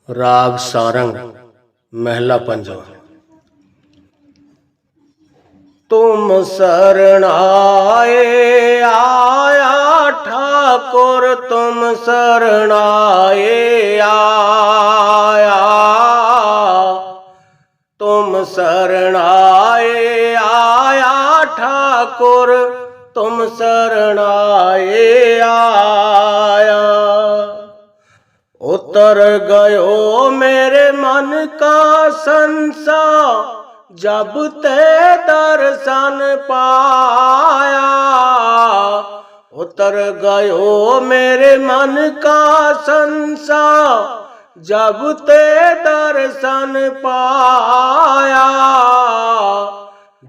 राग सारंग महला पंजवा। तुम शरण आए आया ठाकुर, तुम शरण आए आया, तुम शरण आए आया ठाकुर, तुम शरण आए आया। उतर गयो मेरे मन का संशय, जब ते दर्शन पाया। उतर गयो मेरे मन का संशय, जब ते दर्शन पाया।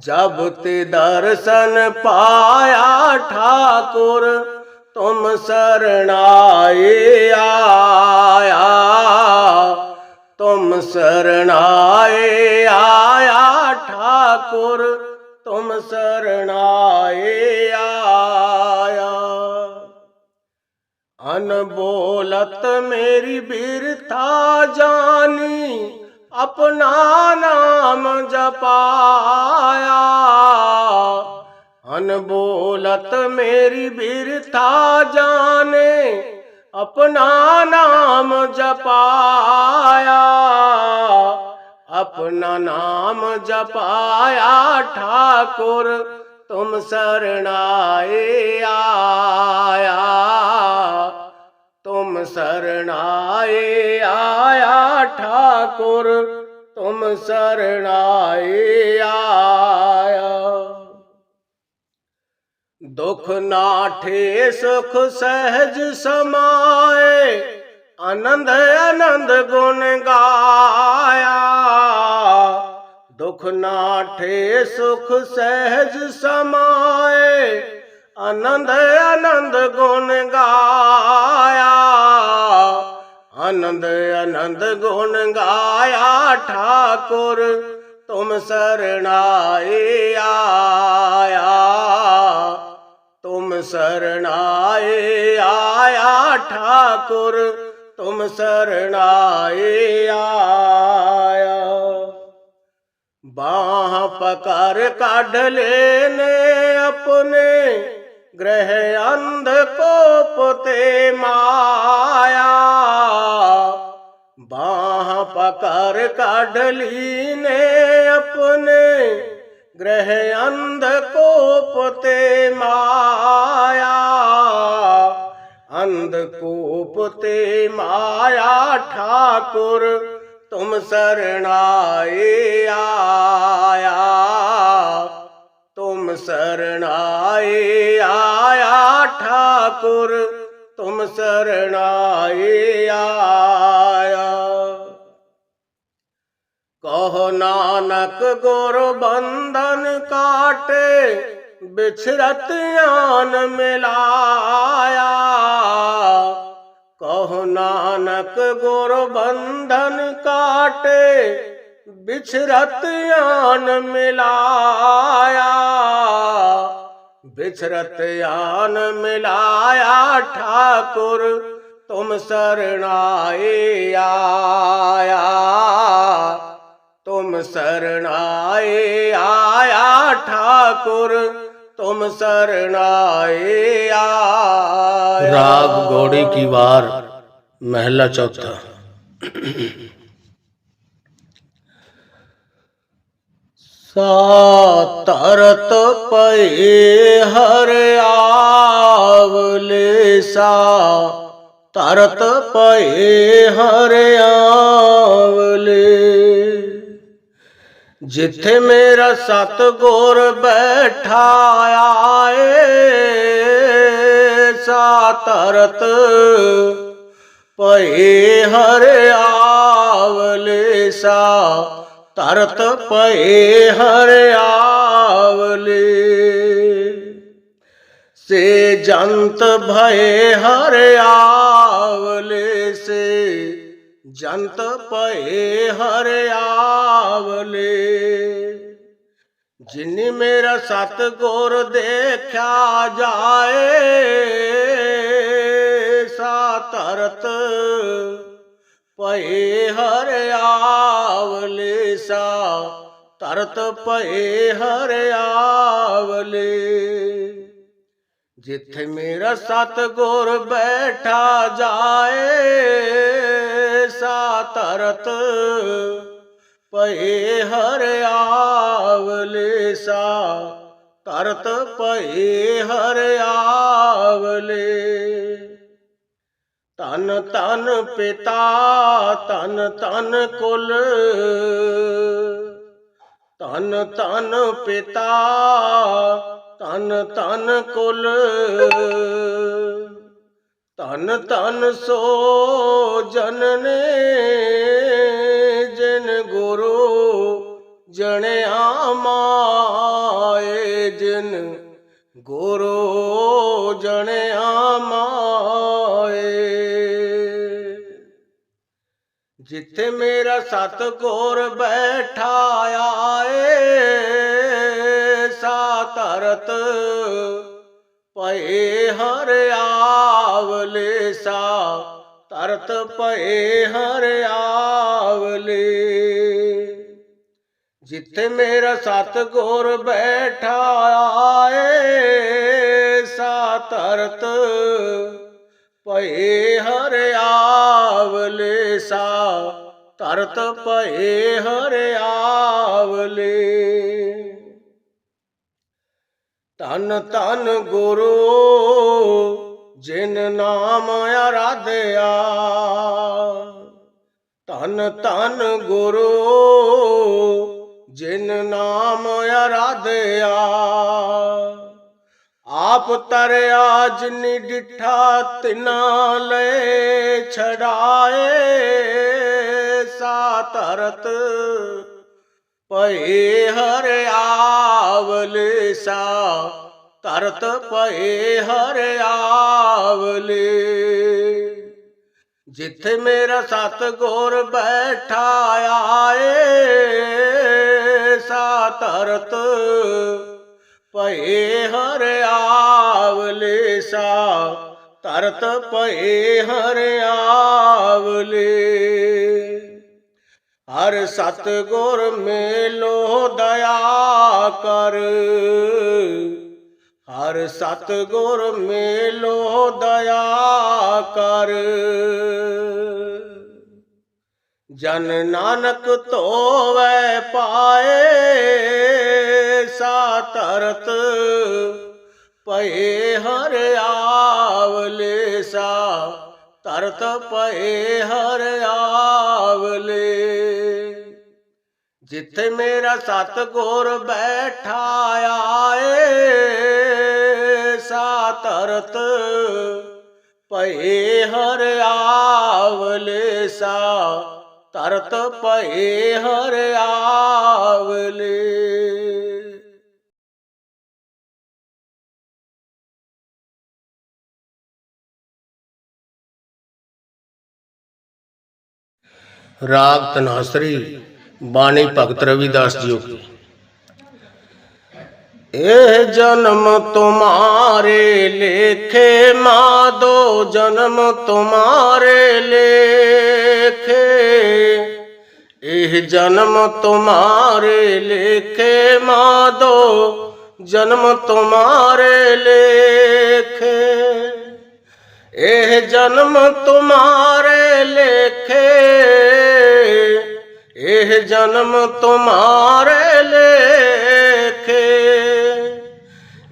जब ते दर्शन पाया ठाकुर, तुम शरण आए आया, तुम शरण आए आया ठाकुर, तुम शरण आए आया। अनबोलत मेरी बिरथा जानी, अपना नाम जपाया। अनबोलत मेरी बिरथा जाने, अपना नाम जपाया। अपना नाम जपाया ठाकुर, तुम शरण आए आया, तुम शरण आए आया ठाकुर, तुम शरण आए आया। दुख नाठे सुख सहज समाए, आनंद आनंद गुण गाया। दुख नाठे सुख सहज समाए, आनंद आनंद गुण गाया। आनंद आनंद गुण गाया ठाकुर, तुम शरण आए आया, तुम शरण आए आया ठाकुर, तुम शरण आए आया। बाह पकड़ काढ़ लेने अपने, ग्रह अंधकोप ते माया। बाह पकड़ काढ़ लीने अपने, ग्रह अंधकोप ते माया। अंधकोप ते माया ठाकुर, तुम शरण आए आया, तुम शरण आए आया ठाकुर, तुम शरण आए आया। कहो नानक गुर बंधन काटे, बिछरत आन मिलाया। कहो नानक गुर बंधन काटे, बिछरत आन मिलाया। बिछरत आन मिलाया ठाकुर, तुम शरण आए आया, तुम शरण आए आया ठाकुर, तुम शरण आए आया। राग गौड़ी की वार महला चौथा। सा तरत पए हर आवले, सा तरत पए हर आवले। जिथे मेरा सतगुर बैठा आए, सा तरत पए हर आवले, सा तरत पए हर आवले। से जंत भये हर आवले, से जंत पए हर आवले। जिन्नी मेरा सतगुर देखा जाए, सा तरत ਭਏ ਹਰ ਆਵਲੇ ਸਾ ਤਰਤ ਭਏ ਹਰ ਆਵਲੇ। ਜਿੱਥੇ ਮੇਰਾ ਸਤਿਗੁਰ ਬੈਠਾ ਜਾਏ ਸਾ ਤਰਤ ਭਏ ਹਰ ਆਵਲੇ ਸਾ ਤਰਤ ਭਏ ਹਰ ਆਵਲੇ। ਧਨ ਧਨ ਪਿਤਾ ਧਨ ਧਨ ਕੁਲ ਧਨ ਧਨ ਪਿਤਾ ਧਨ ਧਨ ਕੁਲ ਧਨ ਧਨ ਸੋ ਜਨਨੇ ਜਿਨ ਗੁਰੂ ਜਣਿਆ ਮਾਏ ਜਿਨ ਗੁਰੂ ਜਣਿਆ ਮਾਏ। ਜਿੱਥੇ ਮੇਰਾ ਸਤਿਗੁਰ ਬੈਠਾ ਆਏ ਸਾ ਤਰਤ ਭਏ ਹਰ ਆਵਲੇ ਸਾ ਤਰਤ ਭਏ ਹਰ ਆਵਲੇ। ਜਿੱਥੇ ਮੇਰਾ ਸਤਿਗੁਰ ਬੈਠਾ ਆਏ ਸਾ ਤਰਤ ਭਏ ਹਰ ਆਵਲੇ ਸਾ ਤਰਤ ਭਏ ਹਰ ਆਵਲੇ। ਧਨ ਧਨ ਗੁਰੂ ਜਿਨ ਨਾਮ ਆਰਾਧਿਆ ਧਨ ਧਨ ਗੁਰੂ ਜਿਨ ਨਾਮ ਆਰਾਧਿਆ। ਆਪ ਤਰਿਆ ਜਿਨੀ ਡਿਠਾ ਤਿਨਾ ਲੈ ਛੜਾਏ ਸਾ ਤਰਤ ਭਏ ਹਰ ਆਵਲੇ ਸਾ ਤਰਤ ਭਏ ਹਰ ਆਵਲੇ। ਜਿੱਥੇ ਮੇਰਾ ਸਤਿਗੁਰ ਬੈਠਾ ਆਏ ਸਾ ਤਰਤ ਭਏ ਹਰ ਆਵਲੇ ਸਾ ਤਰਤ ਭਏ ਹਰ ਆਵਲੇ। ਹਰ ਸਤਿਗੁਰ ਮੇਲੋ ਦਇਆ ਕਰ ਹਰ ਸਤਿਗੁਰ ਮੇਲੋ ਦਇਆ ਕਰ। ਜਨ ਨਾਨਕ ਧੋਵੈ ਪਾਏ ਸਾ ਤਰਤ ਭਏ ਹਰ ਆਵਲੇ ਸਾ ਤਰਤ ਭਏ ਹਰ ਆਵਲੇ। ਜਿੱਥੇ ਮੇਰਾ ਸਤਿਗੁਰ ਬੈਠਾ ਆਏ ਸਾ ਤਰਤ ਭਏ ਹਰ ਆਵਲੇ ਸਾ ਤਰਤ ਭਏ ਹਰ ਆਵਲੇ। ਰਾਗ ਧਨਾਸਰੀ ਬਾਣੀ ਭਗਤ ਰਵਿਦਾਸ ਜੀ ਕੀ। ਇਹ ਜਨਮ ਤੁਮਾਰੇ ਲੇਖੇ ਮਾਧੋ ਜਨਮ ਤੁਮਾਰੇ ਲੇਖੇ ਇਹ ਜਨਮ ਤੁਮਾਰੇ ਲੇਖੇ ਮਾਧੋ ਜਨਮ ਤੁਮਾਰੇ ਲੇਖੇ ਇਹ ਜਨਮ ਤੁਮਾਰੇ ਲੇਖੇ ਇਹ ਜਨਮ ਤੁਮਾਰੇ ਲੇਖੇ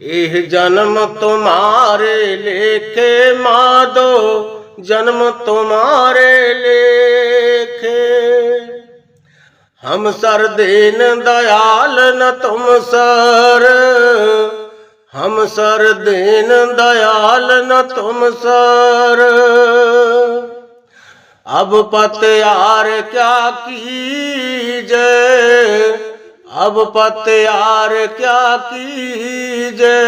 ਇਹ ਜਨਮ ਤੁਮਾਰੇ ਲੇਖੇ ਮਾਧੋ ਜਨਮ ਤੁਮਾਰੇ ਲੇਖੇ ਹਮ ਸਰ ਦੀਨ दयाल न तुम सर हम सर दीन दयाल न तुम सर अब पतयार क्या कीजे अब पतयार क्या कीजे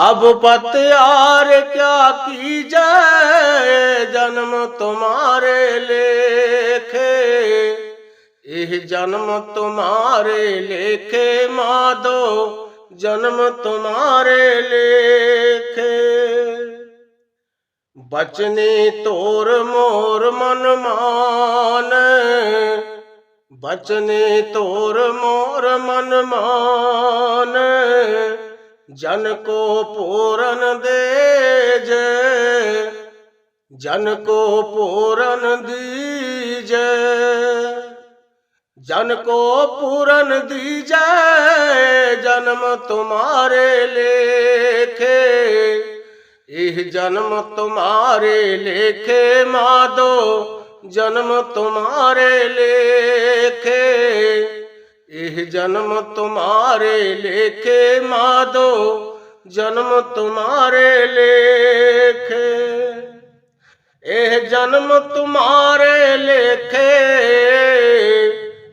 अब पतयार क्या कीजे जन्म तुम्हारे लेखे यह जन्म तुम्हारे लेखे माधो जन्म तुम्हारे लेखे बचनी तोर मोर मन मान, बचनी तोर मोर मन मान, जन को पूरन देजे, जन को पूरन दीजे, जन को पूरन दीजे, जन्म तुम्हारे लेखे, यह जन्म तुम्हारे लेखे माधो, जन्म तुम्हारे लेखे, यह जन्म तुम्हारे लेखे माधो, जन्म तुम्हारे लेखे, यह जन्म तुम्हारे लेखे,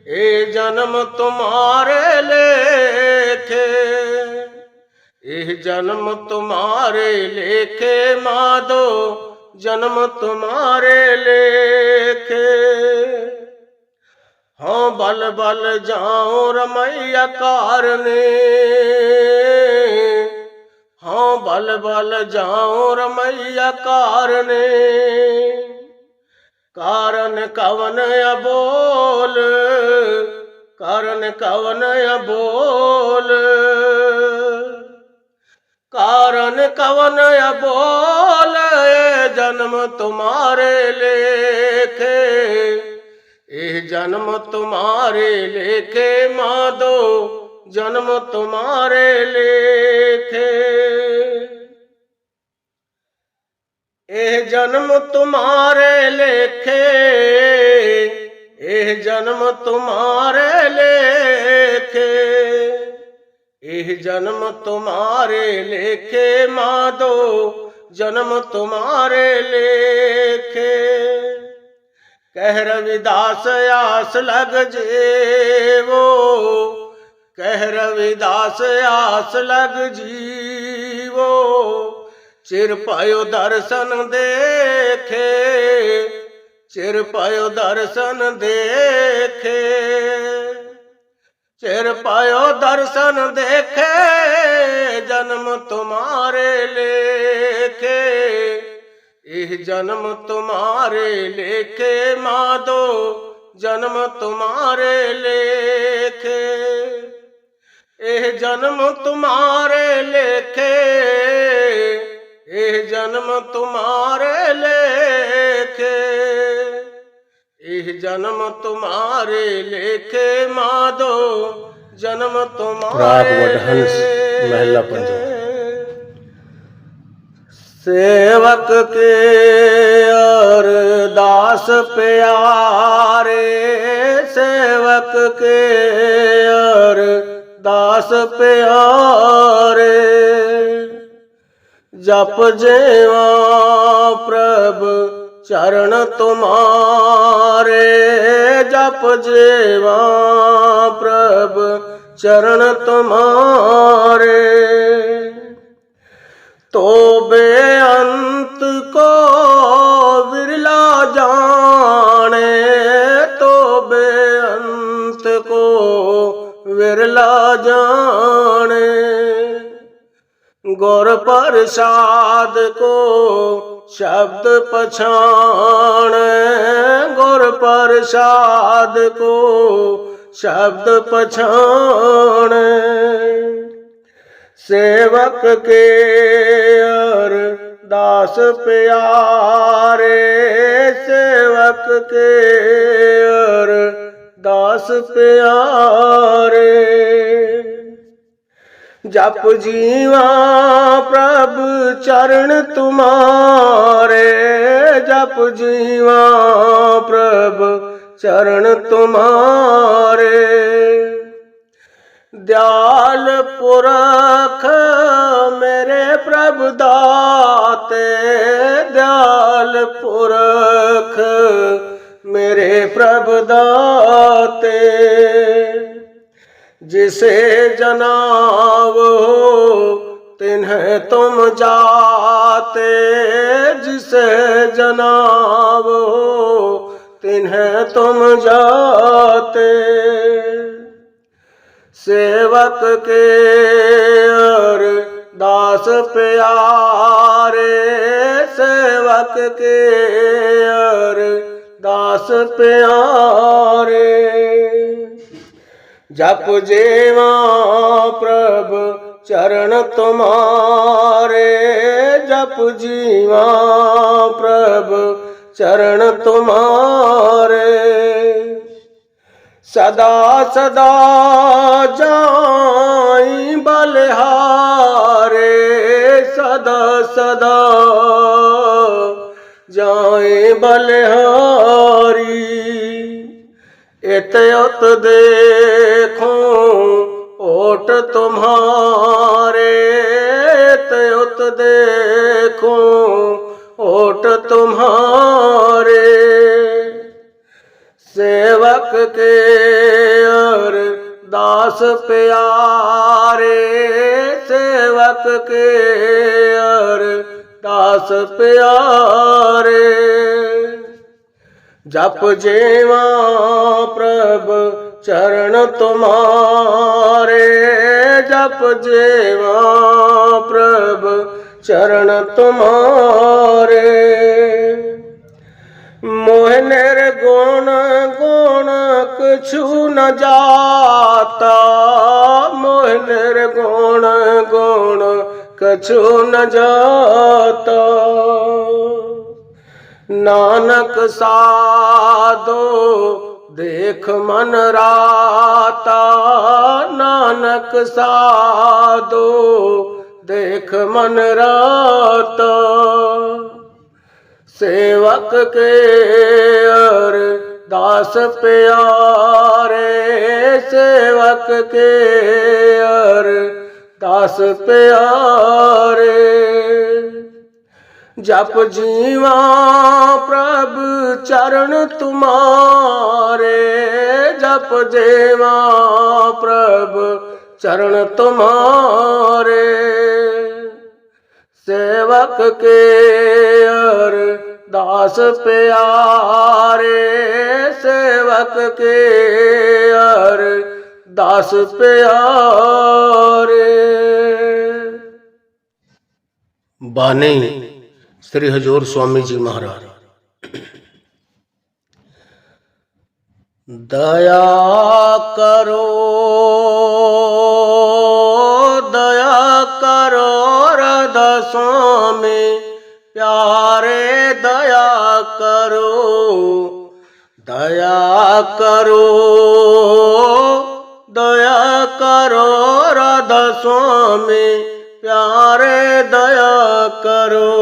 ये जन्म तुम्हारे लेखे, यह जन्म तुम्हारे लेखे माधो, जन्म तुम्हारे लेखे। हाँ बल बल जाऊं रमैया कारने, हाँ बल बल जाऊं रमैया कारने, कारण कवन अबोल, कारण कवन अबोल, कारण कवन अबोल, जन्म तुम्हारे लेखे, यह जन्म तुम्हारे लेखे माधो, जन्म तुम्हारे लेखे, यह जन्म तुम्हारे लेखे, यह जन्म तुम्हारे लेखे, यह जन्म तुम्हारे लेखे माधो, जन्म तुम्हारे लेखे। कह रविदास आस लग जेवो, कह रविदास आस लग जीवो, चिर पायो दर्शन देखे, चिर पायो दर्शन देखे, चिर पायो दर्शन देखे, जन्म तुम्हारे लेखे, यह जन्म तुम्हारे लेखे माधो, जन्म तुम्हारे लेखे, यह जन्म तुम्हारे लेखे, यह जन्म तुम्हारे लेखे, यह जन्म तुम्हारे लेखे माधो, जन्म तुम्हारे लेखे। महला पंचम। सेवक के अरदास प्यारे, सेवक के अरदास प्यारे, जप जेवा प्रभु चरण तुम्हारे, जप जेवा प्रभु चरण तुम्हारे, तो बेअंत को विरला जाने, तो बेअंत को विरला जाने, गौर प्रसाद को शब्द पछाण, गौर प्रसाद को शब्द पछाण, सेवक के अरदास प्यारे, सेवक के अरदास प्यारे, जप जीवा प्रभु चरण तुम्हारे, जप जीवा प्रभु चरण तुम्हारे, दयाल पुरख मेरे प्रभु दाते, दयाल पुरख मेरे प्रभु दाते, जिसे जनावो तिन्हें तुम जाते, जिसे जनावो तिन्हें तुम जाते, सेवक के अरदास प्यारे, सेवक सेवक के अरदास प्यारे। जप जेवा प्रभु चरण तुम्हारे, जप जीवा प्रभु चरण तुम्हारे। सदा सदा जाई बलिहारे, सदा सदा जाए बलिहारी। इत उत देखो ओट तुम्हारे, इत उत देखो ओट तुम्हारे। सेवक के अरदास प्यारे, सेवक के अरदास प्यारे। जप जेवा प्रभु चरण तुम्हारे, जप जेवा प्रभु चरण तुम्हारे। मोह निर्गुण गुण कछु न जाता, मोह निर्गुण गुण कछु न जाता। नानक साधो देख मन राता, नानक साधो देख मन राता। सेवक के अरदास प्यारे, सेवक के अरदास प्यारे। जप जीवा प्रभु चरण तुम्हारे, जप जेवा प्रभु चरण तुम्हारे। सेवक के अरदास प्यारे, सेवक के अरदास प्यारे। बानी श्री हजूर स्वामी जी महाराज। दया करो, दया करो राधा स्वामी प्यारे, दया करो, दया करो, दया करो राधा स्वामी प्यारे, दया करो।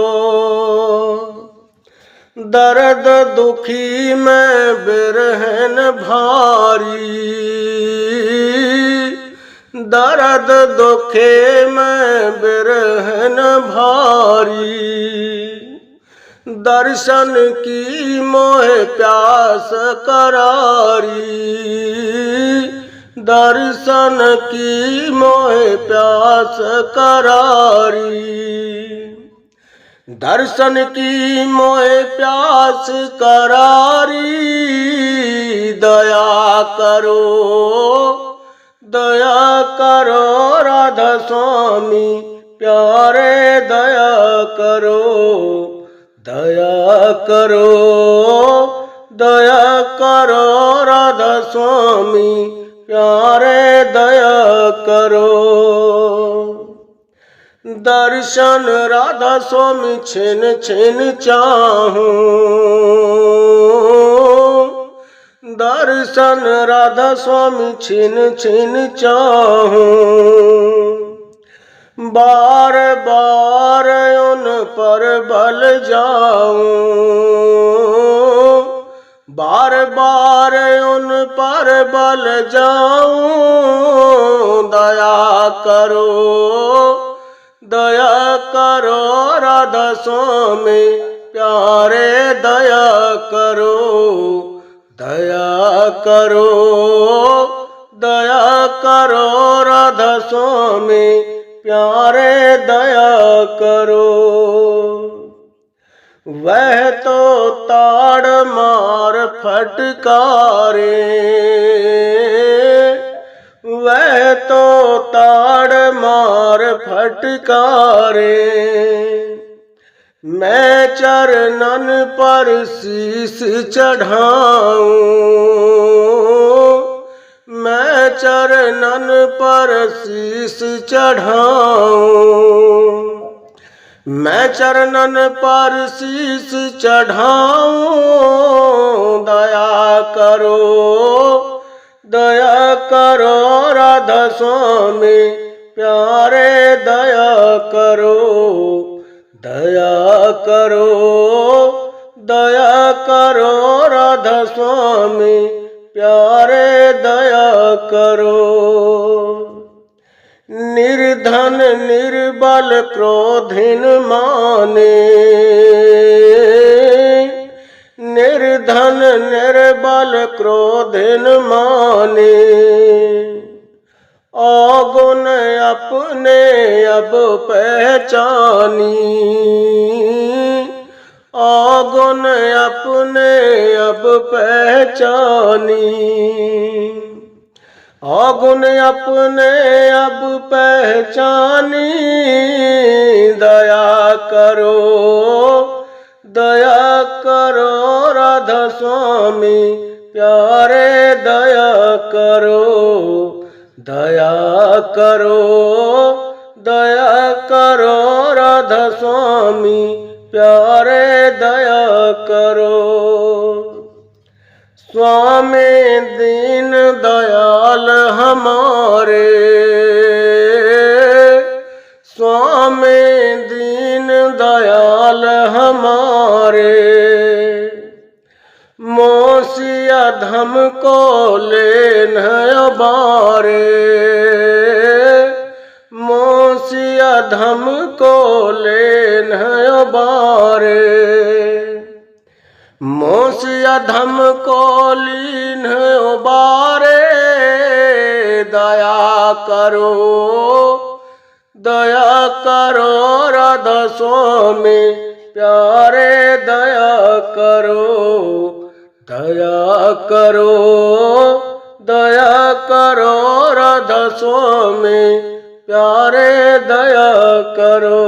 दर्द दुखी में बिरहन भारी, दर्द दुखे में बिरहन भारी। दर्शन की मोह प्यास करारी, दर्शन की मोह प्यास करारी। दर्शन की मोह प्यास करारी। दया करो, दया करो राधा स्वामी प्यारे, दया करो, दया करो, दया करो राधा स्वामी प्यारे, दया करो। दर्शन राधा स्वामी छिन छिन चाहूं, दर्शन राधा स्वामी छिन छिन चाहूं। बार बार उन पर बल जाऊं, बार बार उन पर बल जाऊं। दया करो, दया करो राधा स्वामी प्यारे, दया करो, दया करो, दया करो राधा स्वामी प्यारे, दया करो। वह तो ताड़ मार फटकारे, वह तो ताड़ मार फटकारे। मैं चरणन पर शीस चढ़ाऊं, मैं चरणन पर शीस चढ़ाऊं, मैं चरणन पर शीस चढ़ाऊं। दया करो राधा स्वामी प्यारे, दया करो, दया करो, दया करो राधा स्वामी प्यारे, दया करो। निर्धन निर्बल क्रोधिन माने, निर्धन निर्बल क्रोधिन माने, अवगुण अपने अब पहचानी, अवगुण अपने अब पहचानी, अवगुण अपने अब पहचानी। दया करो, दया करो राधा स्वामी प्यारे, दया करो, दया करो, दया करो राधा स्वामी प्यारे, दया करो। स्वामी दीन दयाल हमारे, स्वामी दीन दयाल हमारे, मोसिया धम को लेन बारे, मोसिया धम को लेन बारे, मोसिया धम को लीन बारे। दया करो, दया करो राधा स्वामी प्यारे, दया करो, दया करो, दया करो राधा स्वामी प्यारे, दया करो।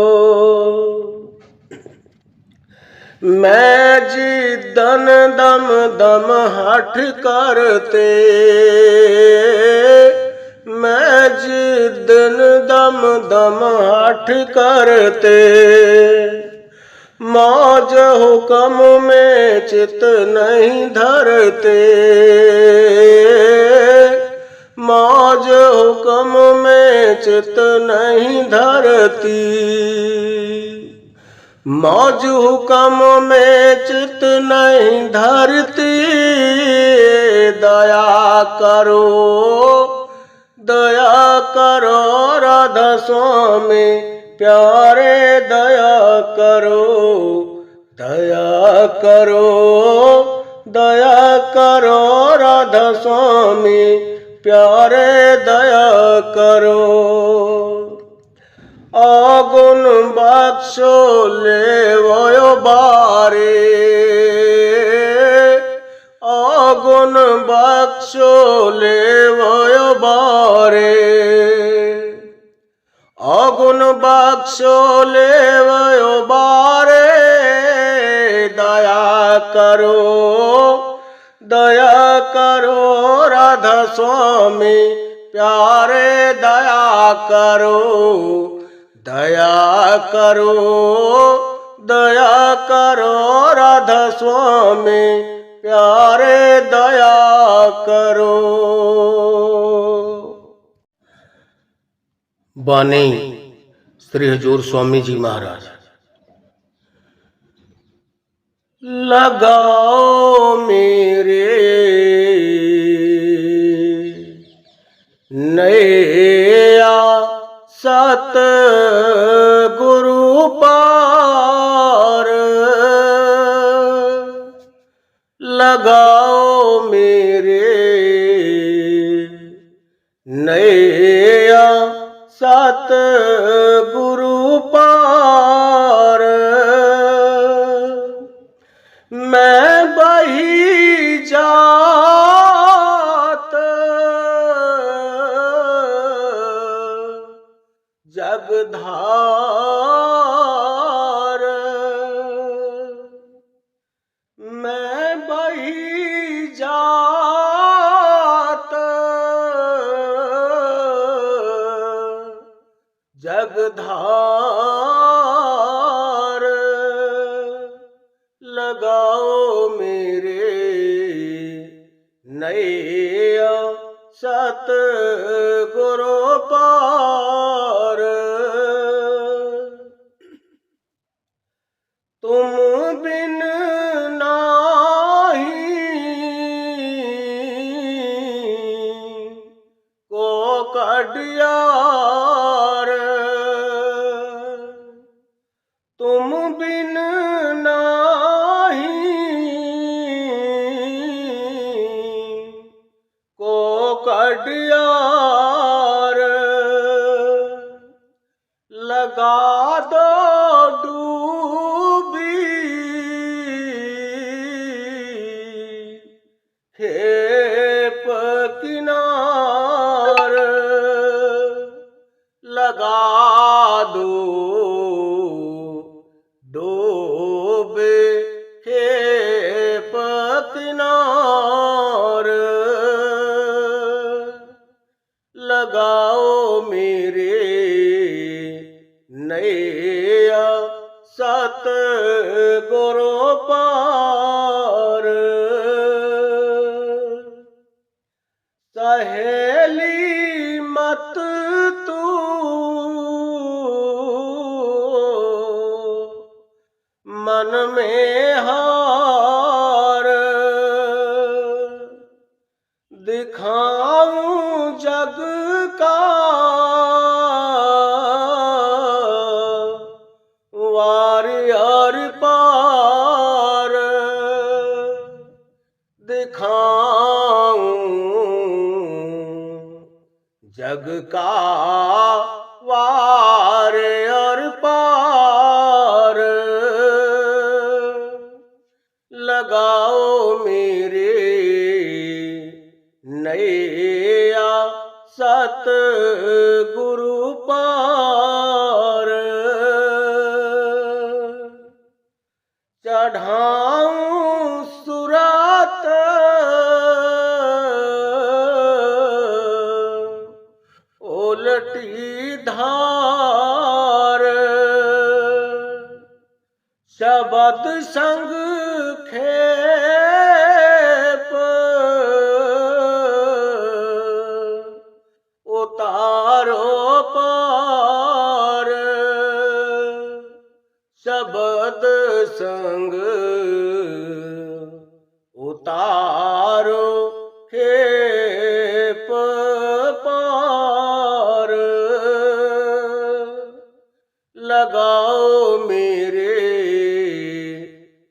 मैं जिदन दम दम हठ करते, मैं जिदन दम दम हठ करते, मौज हुक्म में चित नहीं धरते, मौज हुक्म में चित नहीं धरती, मौज हुक्म में चित नहीं धरती। दया करो, दया करो राधा स्वामी प्यारे, दया करो, दया करो, दया करो राधा स्वामी प्यारे, दया करो। अवगुण बख्शो लेवो बारे, अवगुण बख्शो लेवो बारे, अवगुण बख्शो लेवो बारे। दया करो, दया करो राधा स्वामी प्यारे, दया करो, दया करो, दया करो राधा स्वामी प्यारे, दया करो। बानी श्री हजूर स्वामी जी महाराज। लगाओ मेरे नैया सत गुरु पार, लगाओ मेरे नैया सत गुरु पार। मैं बही जात जगधार, जगधार लगाओ मेरे नैया सतगुरु पार। तुम बिन नाही को कडियार, तुम बिन नाही को कडियार। लगा दो डूबी खेप किनार, लगा दो डूबे खेप किनार। लगाओ मेरे नैया सतगुरु पार। सहेली मत तू मन में हार, दिखाऊं जग का वार यार पार। दिखाऊं जग का वार और पार। लगाओ मेरे नैया सतगुरु पार। चढ़ाऊं सुरात उलटी धार, शबद संग खेप उतारो पार। शबद संग उतारो खेप पार। लगाओ मेरे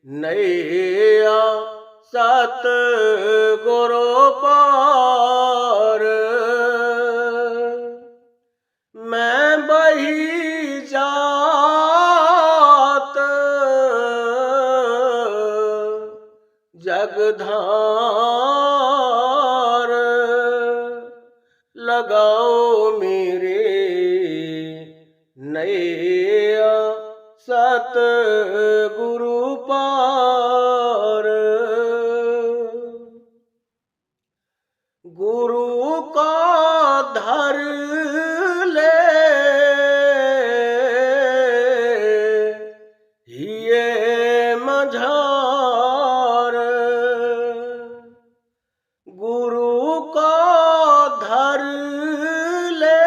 नैया सतगुरु पार। मैं बही जात जगधार। लगाओ मेरे नैया सतगुरु पार। गुरु का धर ले ये मझार, गुरु का धर ले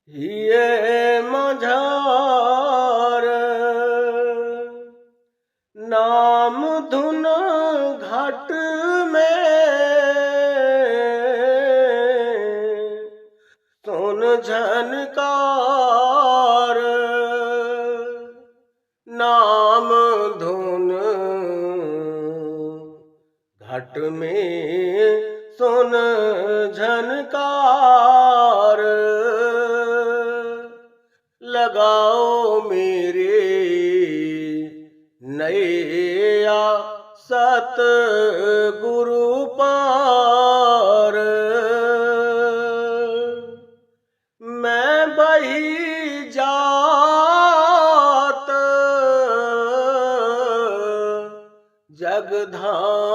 ये मझार। नाम धुन घट में सुन झनकार। नाम धुन घट में सुन झनकार। लगाओ मेरे नैया सतगुरु पार। मैं बही जात जगधार।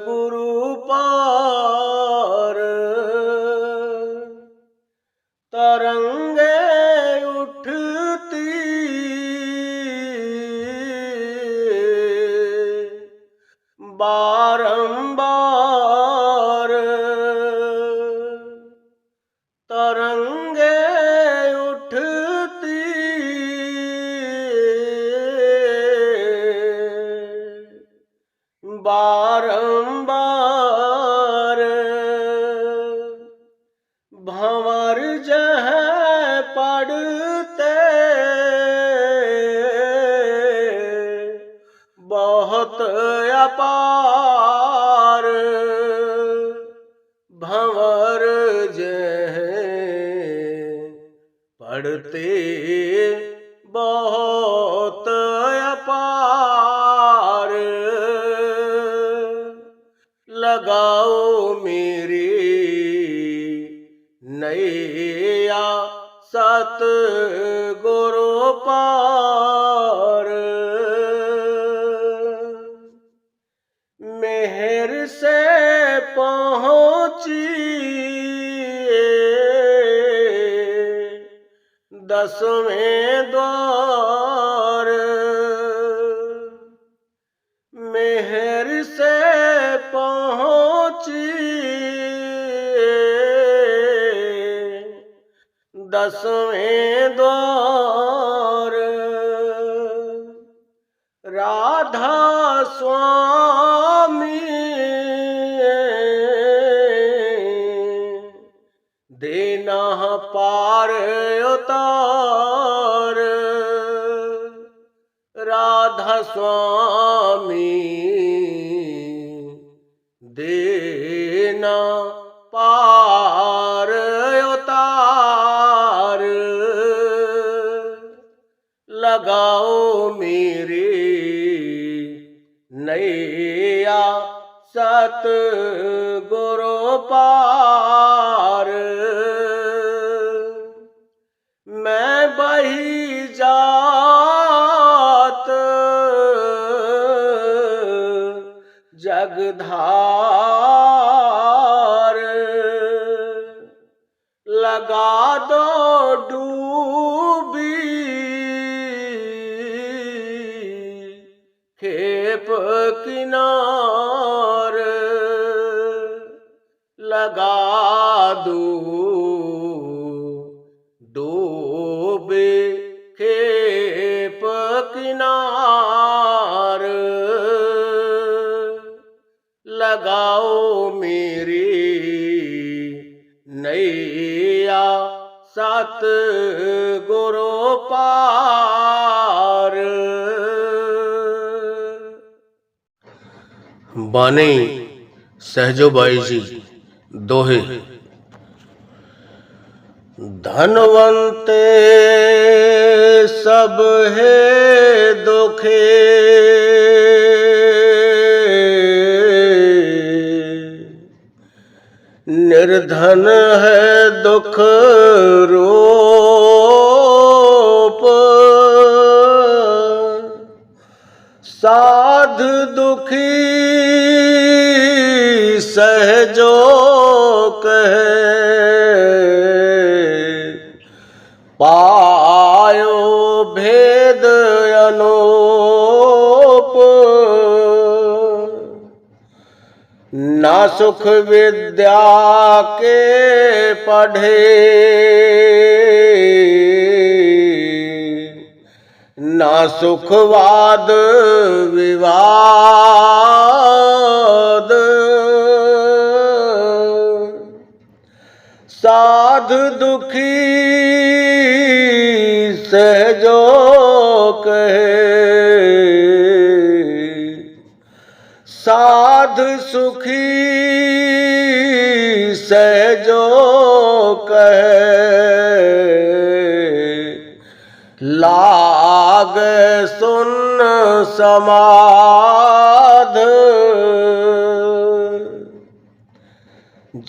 गुरु पार तरंगे उठती बारंबार तरंगे उठती बारंबार भंवर जह पड़ते बहुत अपार भंवर जह पड़ते बहुत अपार लगाओ मेरी नैया सतगुरु पार मेहर से पहुँची 10वें द्वार मेहर से पहुँची 10वें द्वार राधा स्वामी देना पार उतार राधा स्वामी देना पार उतार लगाओ मेरी नैया सतगुरु पार मैं बही जात जगधार लगा दो डूबी खेप किनार लगा दो डूबे खेप किनार लगाओ मेरी नैया सतगुरु पार बानी सहजोबाई जी दोहे धनवंते सब है दुखे निर्धन है दुख रूप साध दुखी सहजो कहे पायो भेद अनूप ना सुख विद्या के पढ़े ना सुखवाद विवाद साध दुखी सहजो कहे साध सुखी सहजो कहे लाग सुन समाध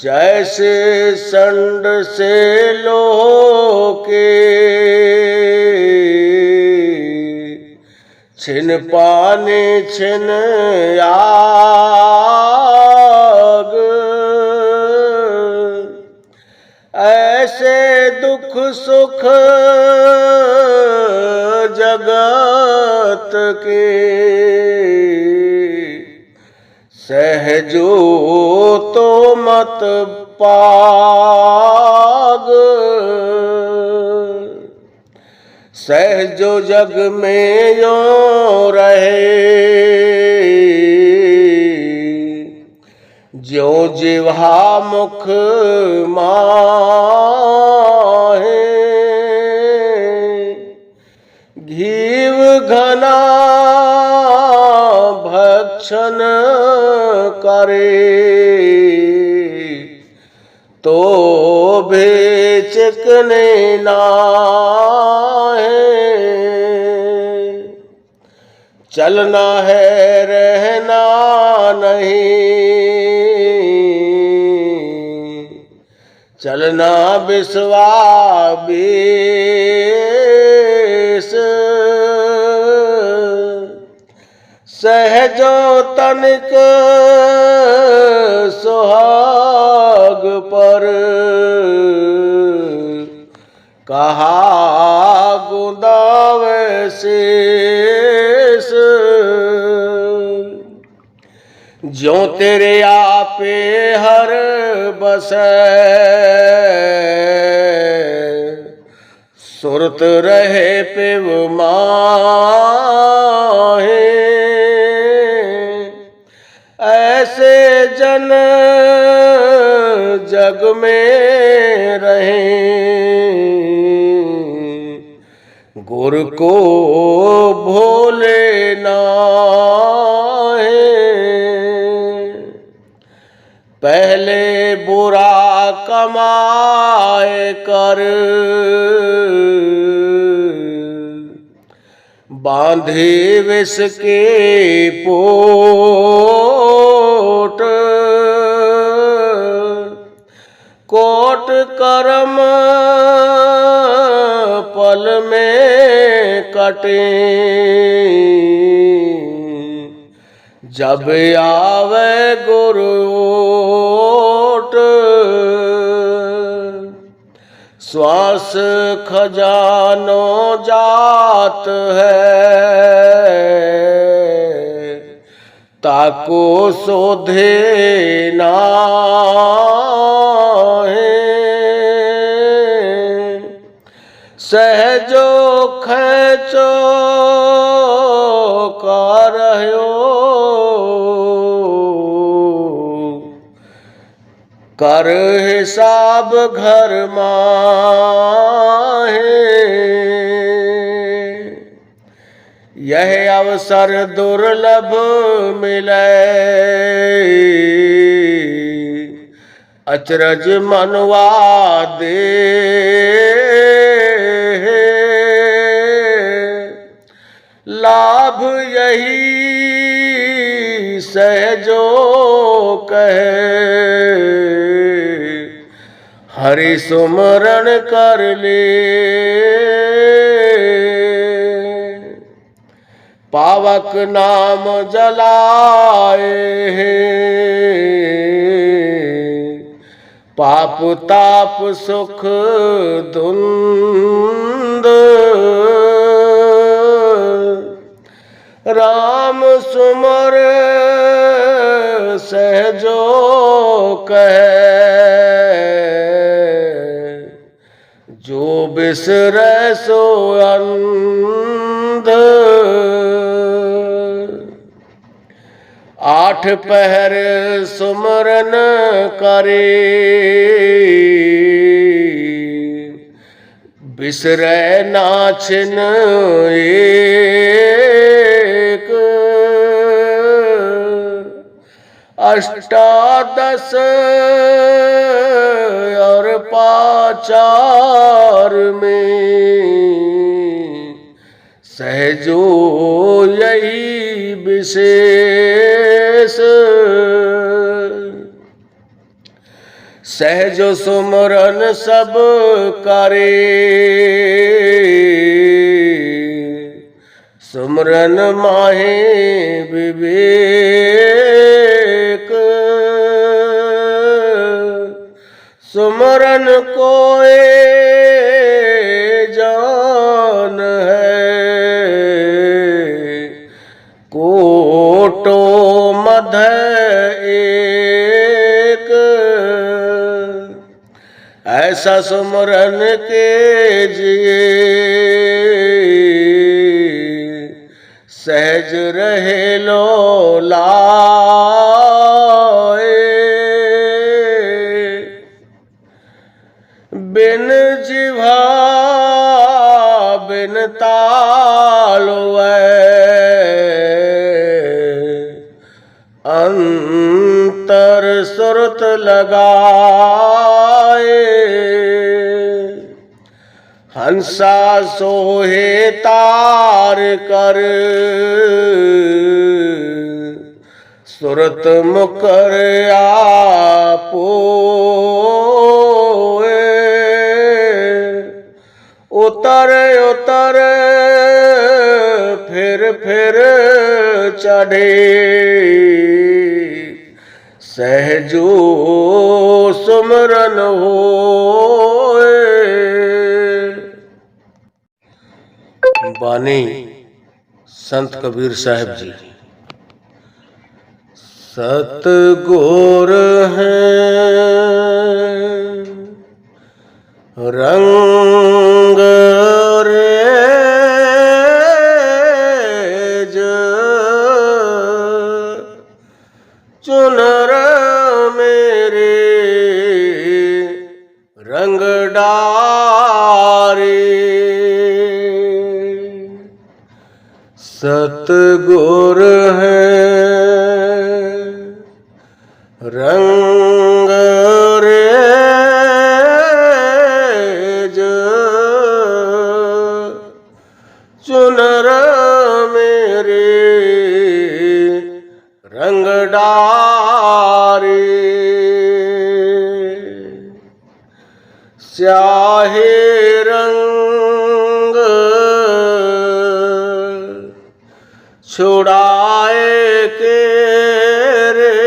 जैसे संड से लोह के छिन पाने छिन आ दुख सुख जगत के, सहजो तो मत पाग। सहजो जग में यो रहे, ज्यो जिह्वा मुख माहे। घीव घना भक्षण करे, तो भी चिकने नाहे। चलना है रहना नहीं, चलना विश्वास। सहजो तनिक सुहाग पर, कहा गुदावे शेष। ज्यों तेरे आपे हर बसै, सुरत रहे पिव माहे। ऐसे जन जग में रहें, गुर को भूले नाहे। पहले बुरा कमाए कर, बांधे विष के पोट। कोट कर्म पल में कटे, जब आवे गुरु ओट। श्वास खजानो जात है, ताको शोधे नाहे। सहजो खेचो करयो, कर हिसाब घर माहे। यह अवसर दुर्लभ मिले, अचरज मनवा दे। लाभ यही सहजो कहे, हरि सुमरण कर ले। पावक नाम जलाए हैं, पाप ताप सुख धुंध। राम सुमर सहजो कहे, जो बिसरे सो अंध। आठ पहर सुमरन करे, बिसरे नाछिन एक। अष्टादश और पाचार में, सहजो यही विशेष। सहजो सुमरन सब करे, सुमरन माहे विवेक। सुमरन कोए जान है, कोटो मध एक। ऐसा सुमरन के जिए सहज रहे लो लाए। बिन जिह्वा बिन ताल अंतर सुरत लगाए। हंसा सोहे तार कर, सुरत मुकर आपोए। उतर उतर फिर चढ़े, सहजो सुमरन होए। बानी संत कबीर साहब जी। सतगुर हैं रंग रेज, चुनर मेरे रंग डारे। सतगुर हैं रंग रेज, चुनर मेरे रंग डारे। स्याहे रंग छुड़ाए के रे,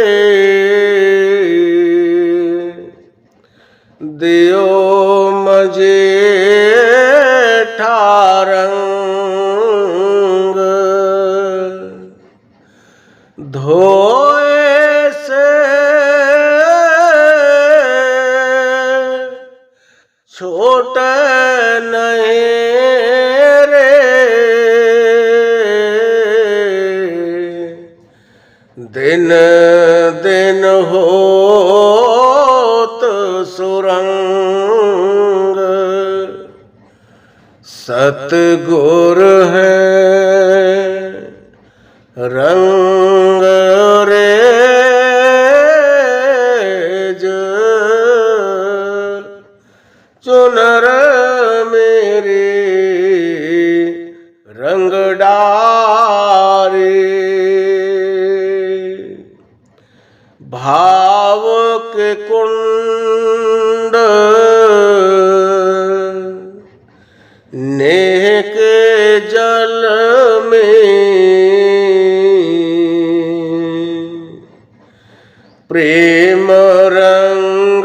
दियो मजे ठारंग। धोए से छोटे नहीं रे, दिन दिन होत सुरंग। सतगुर हैं रंग रेज, चुनर मेरे रंग डारे। भाव के कुंड नेह के जल में, प्रेम रंग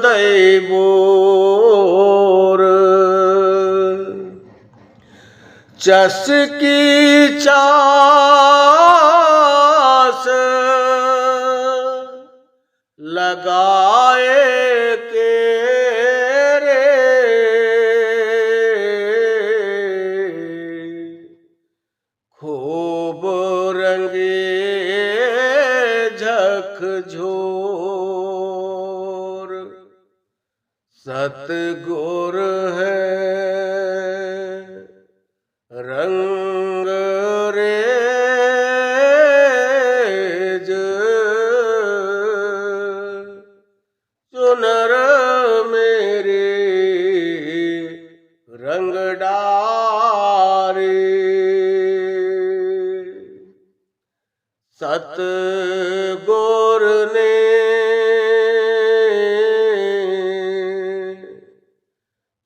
दैबोर। चसकी चास लगाए के रे, खूब रंगे झकझोर। सतगुर हैं रंग रेज, चुनर मेरे रंग डारे। सतगुर ने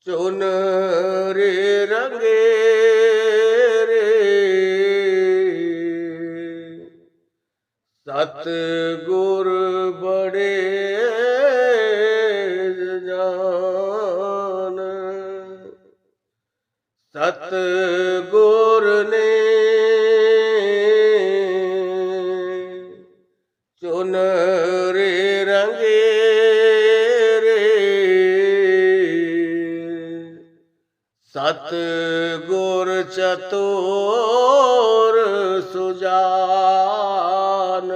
चुनरे रंगे रे, सतगुर बड़े सतगुर ने चुनरी रंगे रे, सतगुर चतुर सुजान,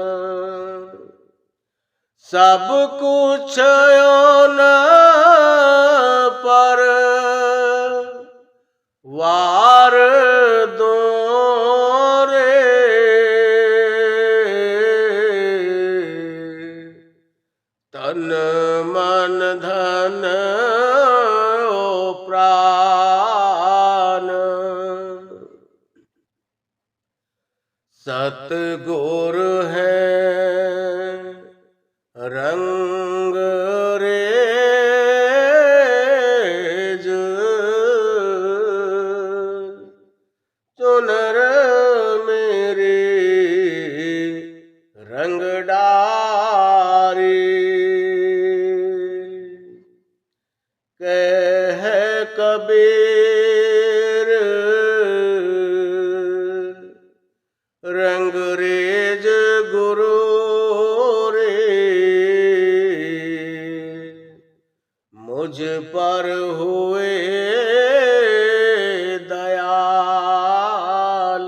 सब कुछ न पर वार दो रे, तन मन धन ओ प्राण, सतगुर है रंग रेज, चुनर मेरे रंग डारी, कह कबीर रंग रेज गुरु मुझ पर हुए दयाल,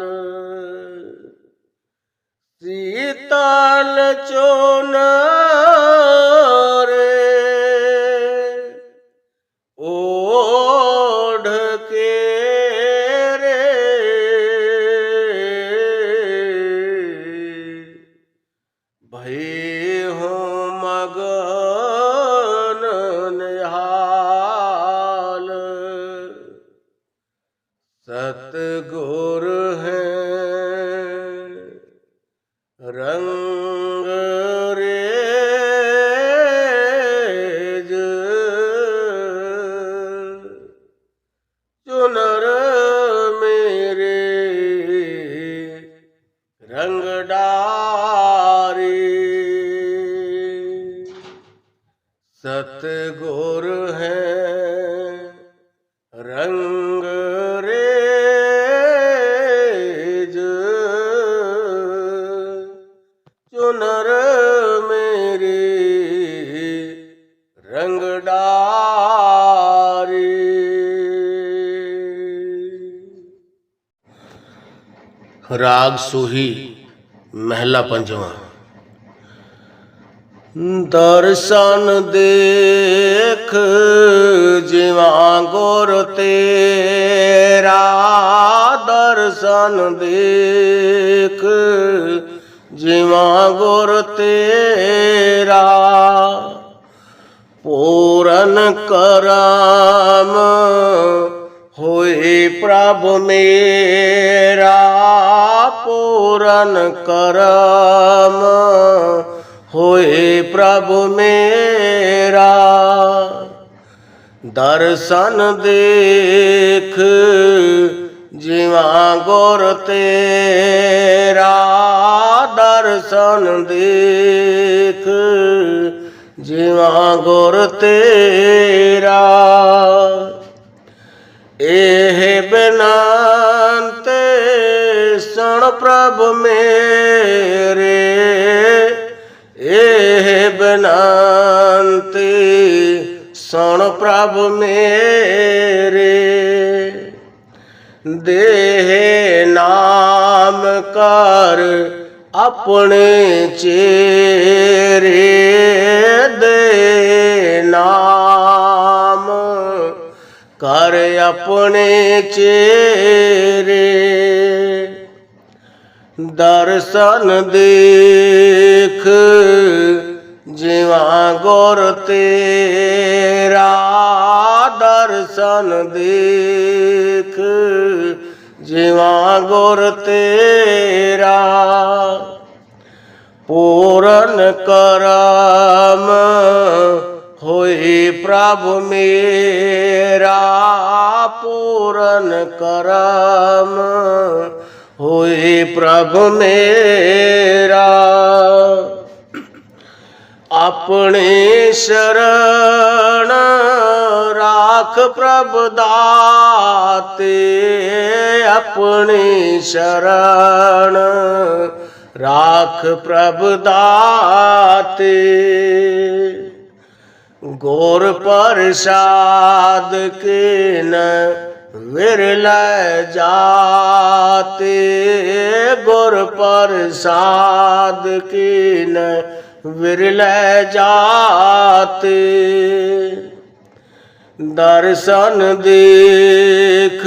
शीतल चुनर ओढ़ के रे, भई हूँ मगन निहाल, सतगुर है रंग रेज, चुनर मेरे रंग डारी, सतगुर है रंग रेज, चुनर मेरी रंग डारी। राग सूही महला पंजवा। दर्शन देख जिवा गुर तेरा, दर्शन देख जिवा गुर तेरा, पूरन करम होए प्रभु मेरा, पूरन करम होए प्रभु मेरा, दर्शन देख जिवा गुर तेरा, दर्शन देख जिवा गुर तेरा, एह बिनते सुन प्रभु मेरे, एह बिनती सुन प्रभु मेरे, देह नाम कर अपने चेरे, दे नाम कर अपने चेरे, दर्शन देख जिवा गुर तेरा, दर्शन देख जिवा गुर तेरा, पूरन करम होए प्रभु मेरा, पूरन करम होए प्रभु मेरा, अपनी शरण राख प्रभु दाते, अपनी शरण राख प्रभु दाते। गौर प्रसाद के न विरल जाते, गुर प्रसाद की न विरल जाते। दर्शन देख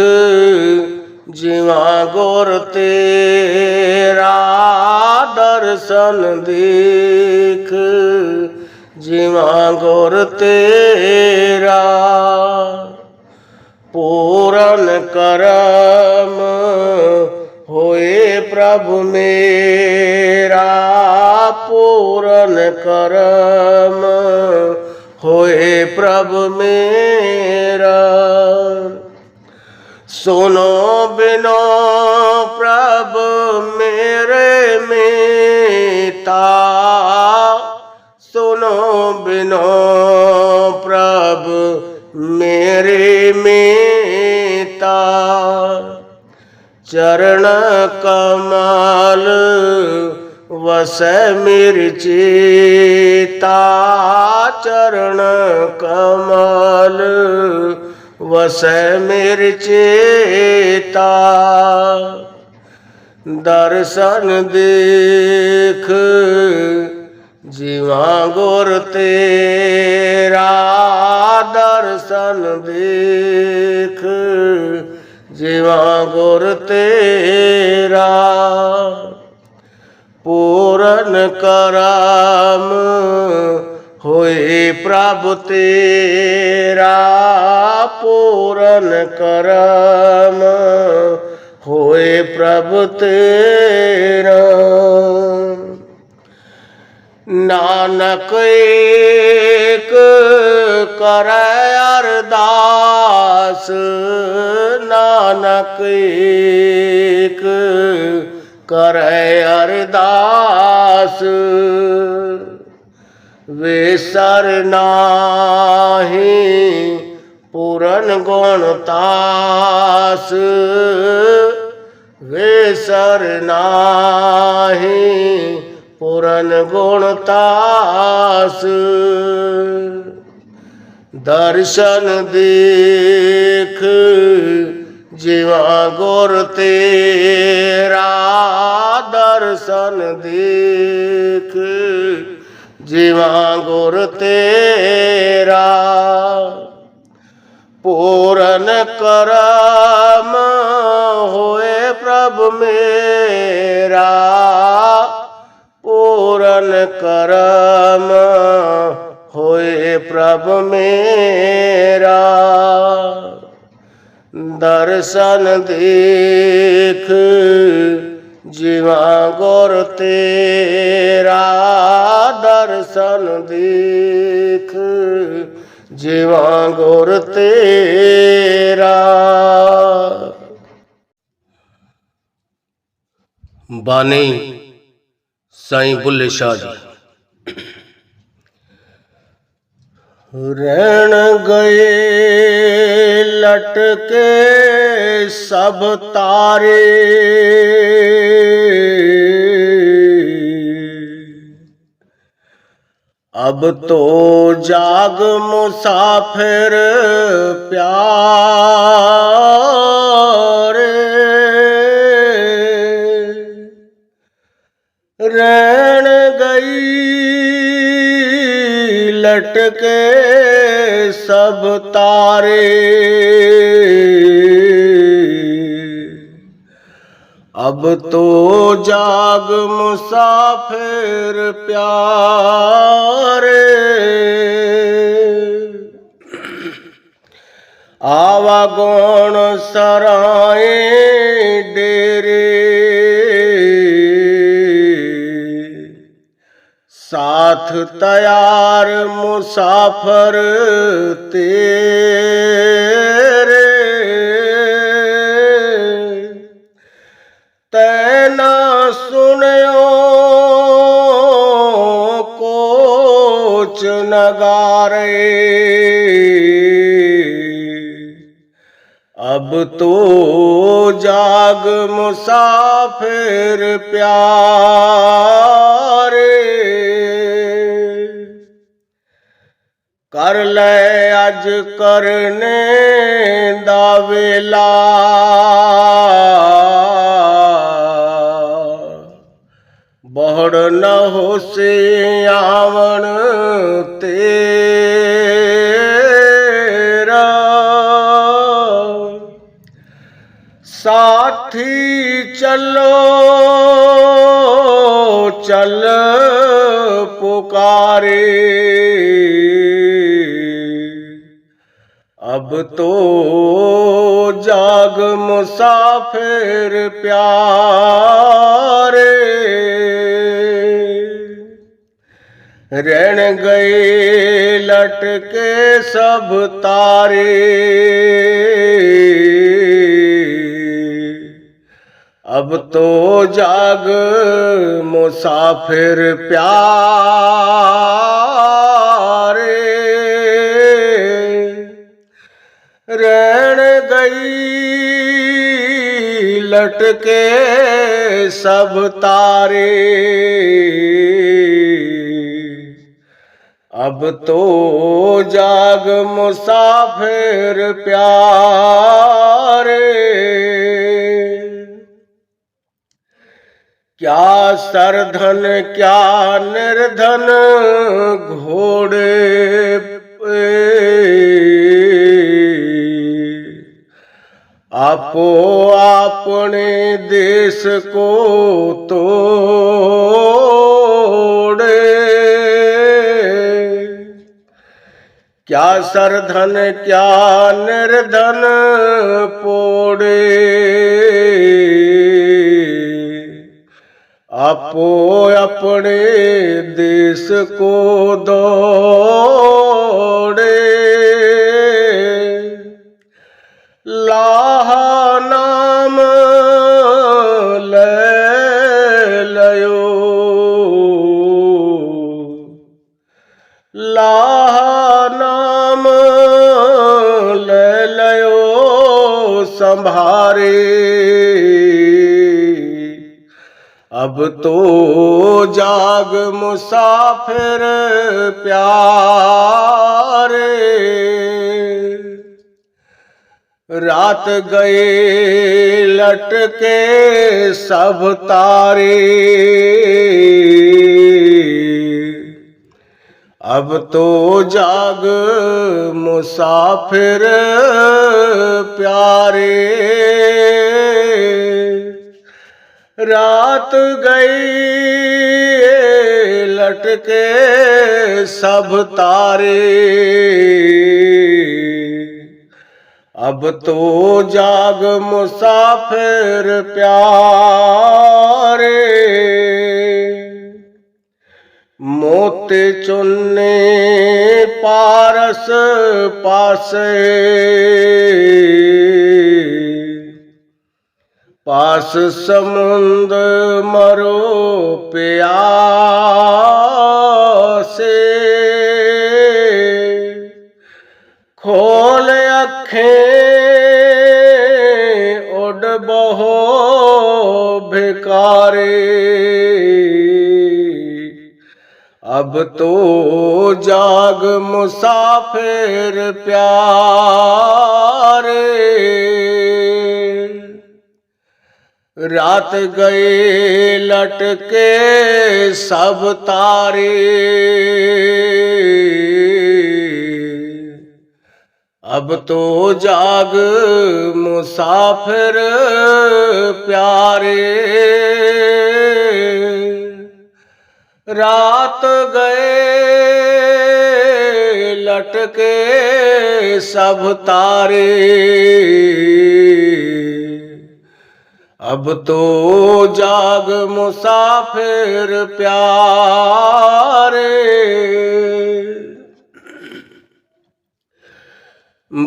जीवा गुर तेरा, दर्शन देख जीवा गुर तेरा। पूरन करम होए प्रभु मेरा, पूरन करम होए प्रभु मेरा। सुनो बिनो प्रभु मेरे मीता, सुनो बिनो प्रभु मेरे मीता। चरण कमल वसै मेरी चेता, चरण कमल वसै मेरी चेता। दर्शन देख जीवा गुर तेरा, दर्शन देख जीवा गुर तेरा। पूरन करम होए प्रभु तेरा, पूरन करम होए प्रभु तेरा। नानक एक करे अरदास, नानक एक करे अरदास। विसर नाहि पूरन गुण तास, विसर नाहि पूरन गुण तास। दर्शन देख जीवा गुर तेरा, दर्शन देख जीवा गुर तेरा। पूरन करम होए प्रभु मेरा, पूरन करम होए प्रभु मेरा। दर्शन देख जीवा गुर तेरा, दर्शन देख जीवा गुर तेरा। बानी साईं बुल्ले शाह जी। रैन गए लटके सब तारे, अब तो जाग मुसाफिर प्यारे। रैन गई लटके सब तारे, अब तो जाग मुसाफिर प्यारे। आवागौण सराए डेरे, साथ तैयार मुसाफर तेरे। तैना सुनयो को सोच नगारे। अब तो जाग मुसाफिर प्यारे। कर ले अज करने दा वेला, बहुड़ न होसे आवन तेरा। साथी चलो चल पुकारे। अब तो जाग मुसाफिर प्यारे। रहन गए लटके सब तारे। अब तो जाग मुसाफिर प्यारे। रहन गई लटके सब तारे। अब तो जाग मुसाफिर प्यारे। क्या सरधन क्या निर्धन घोड़े पे, आपो अपने देश को तोड़े। क्या सरधन क्या निर्धन पोड़े। आपो अपने देश को दौड़े। लाह नाम ले लयो, लाह नाम ले लयो संभारे। अब तो जाग मुसाफिर प्यारे। रात गए लटके सब तारे। अब तो जाग मुसाफिर प्यारे। रात गई लटके सब तारे। अब तो जाग मुसाफिर प्यारे। मोती चुन्ने पारस पासे, पास समुंद मरो प्यासे। खोल अखें उड़ बहो भिकारे। अब तो जाग मुसाफिर प्यारे। रात गए लटके सब तारे। अब तो जाग मुसाफिर प्यारे। रात गए लटके सब तारे। अब तो जाग मुसाफिर प्यारे।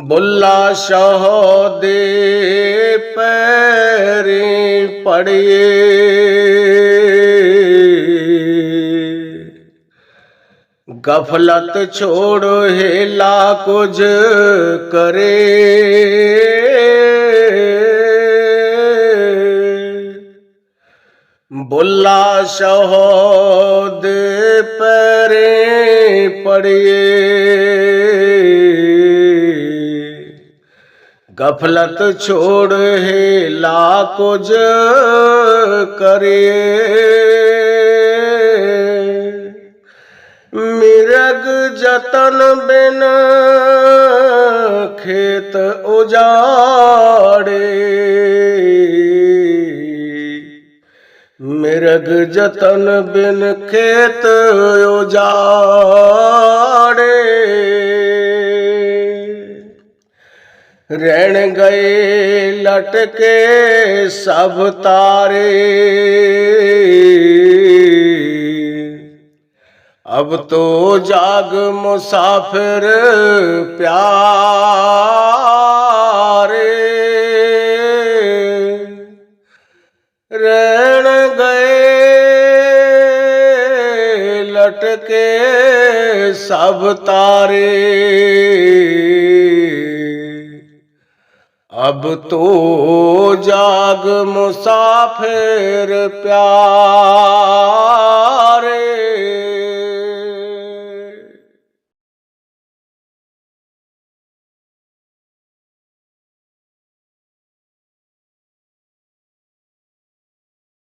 बुल्ला शाह दे पैरी पड़िए। गफलत छोड़ हेला कुछ करे, बुल्ला शहोद पैरे पड़िए, गफलत छोड़ हेला कुछ करिए, मिरग जतन बिन खेत उजाड़े, मिरग जतन बिन खेत उजाड़े, रहन गए लटके सब तारे, अब तो जाग मुसाफिर प्यारे, रहन गए लटके सब तारे, अब तो जाग मुसाफिर प्यारे।